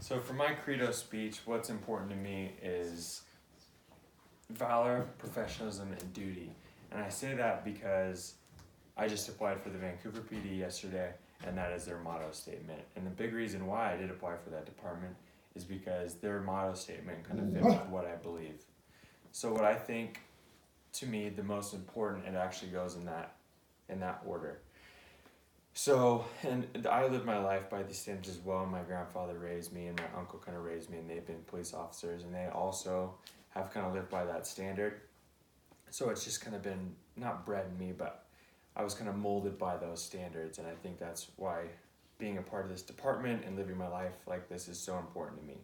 So for my Credo speech, what's important to me is valor, professionalism, and duty. And I say that because I just applied for the Vancouver PD yesterday, and that is their motto statement. And the big reason why I did apply for that department is because their motto statement kind of fits with what I believe. So what I think, to me, the most important, it actually goes in that order. So, and I live my life by these standards as well. My grandfather raised me and my uncle kind of raised me, and they've been police officers, and they also have kind of lived by that standard. So it's just kind of been, not bred in me, but I was kind of molded by those standards, and I think that's why being a part of this department and living my life like this is so important to me.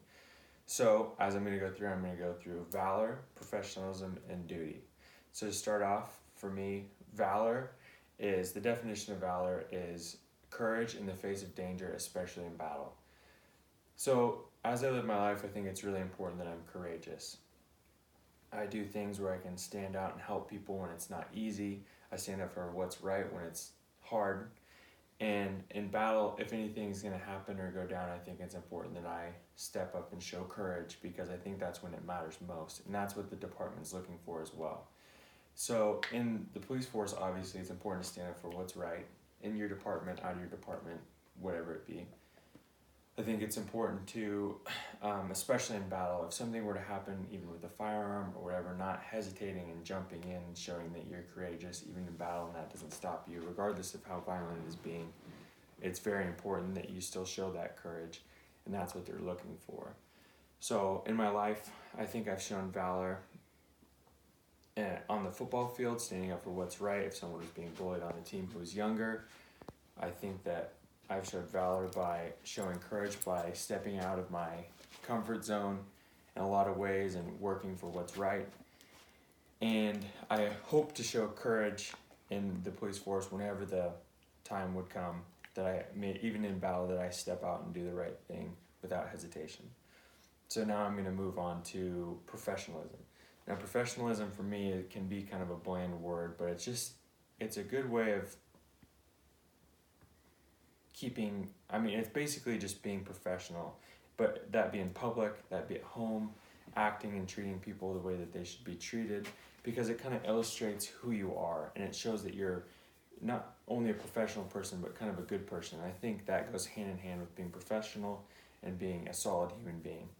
So as I'm going to go through valor, professionalism, and duty. So to start off, for me, valor is, the definition of valor is courage in the face of danger, especially in battle. So as I live my life, I think it's really important that I'm courageous. I do things where I can stand out and help people when it's not easy. I stand up for what's right when it's hard. And in battle, if anything's going to happen or go down, I think it's important that I step up and show courage, because I think that's when it matters most. And that's what the department's looking for as well. So in the police force, obviously, it's important to stand up for what's right in your department, out of your department, whatever it be. I think it's important to, especially in battle, if something were to happen, even with a firearm or whatever, not hesitating and jumping in and showing that you're courageous, even in battle, and that doesn't stop you, regardless of how violent it is being. It's very important that you still show that courage, and that's what they're looking for. So in my life, I think I've shown valor on the football field, standing up for what's right. If someone was being bullied on a team who was younger, I think that I've showed valor by showing courage, by stepping out of my comfort zone in a lot of ways and working for what's right. And I hope to show courage in the police force whenever the time would come, that I may, even in battle, that I step out and do the right thing without hesitation. So now I'm going to move on to professionalism. Now, professionalism for me, it can be kind of a bland word, but it's a good way of keeping, it's basically just being professional, but that be in public, that be at home, acting and treating people the way that they should be treated, because it kind of illustrates who you are, and it shows that you're not only a professional person, but kind of a good person. And I think that goes hand in hand with being professional and being a solid human being.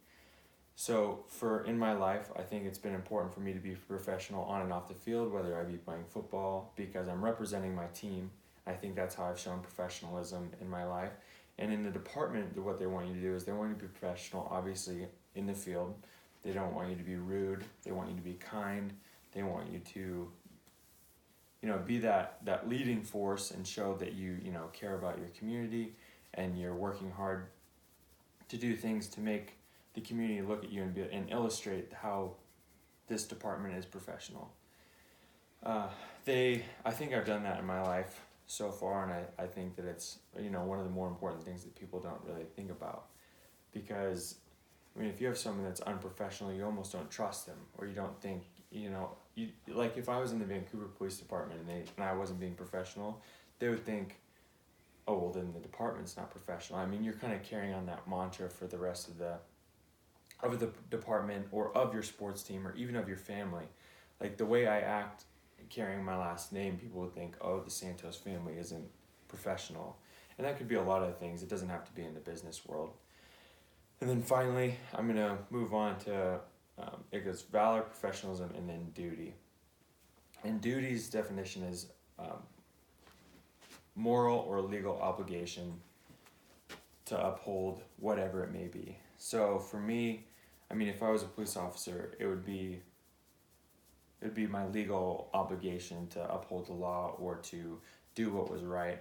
So in my life, I think it's been important for me to be professional on and off the field, whether I be playing football, because I'm representing my team. I think that's how I've shown professionalism in my life. And in the department, what they want you to do is they want you to be professional, obviously, in the field. They don't want you to be rude. They want you to be kind. They want you to, be that leading force and show that you care about your community, and you're working hard to do things to make the community look at you and illustrate how this department is professional. I think I've done that in my life so far, and I think that it's one of the more important things that people don't really think about, because if you have someone that's unprofessional, you almost don't trust them, or you don't think like if I was in the Vancouver Police Department and I wasn't being professional, they would think, oh well, then the department's not professional. You're kind of carrying on that mantra for the rest of the department, or of your sports team, or even of your family. Like the way I act carrying my last name, people would think, oh, the Santos family isn't professional. And that could be a lot of things. It doesn't have to be in the business world. And then finally, I'm going to move on to, it goes valor, professionalism, and then duty. And duty's definition is moral or legal obligation to uphold whatever it may be. So for me, if I was a police officer, it would be my legal obligation to uphold the law or to do what was right.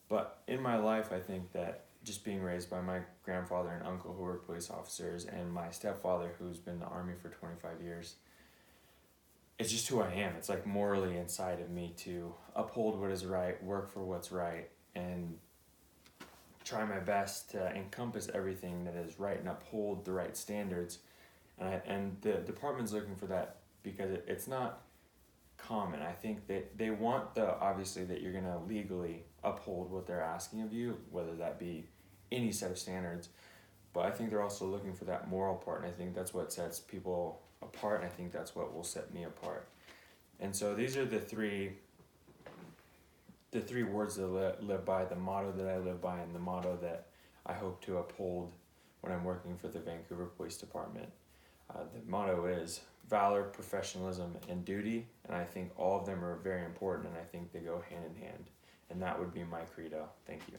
But in my life, I think that just being raised by my grandfather and uncle who were police officers, and my stepfather who's been in the Army for 25 years, it's just who I am. It's like morally inside of me to uphold what is right, work for what's right, and try my best to encompass everything that is right and uphold the right standards. And the department's looking for that, because it's not common. I think that they want obviously that you're going to legally uphold what they're asking of you, whether that be any set of standards. but I think they're also looking for that moral part, and I think that's what sets people apart, and I think that's what will set me apart. And so these are the three words that I live by, the motto that I live by, and the motto that I hope to uphold when I'm working for the Vancouver Police Department. The motto is valor, professionalism, and duty, and I think all of them are very important, and I think they go hand in hand. And that would be my credo. Thank you.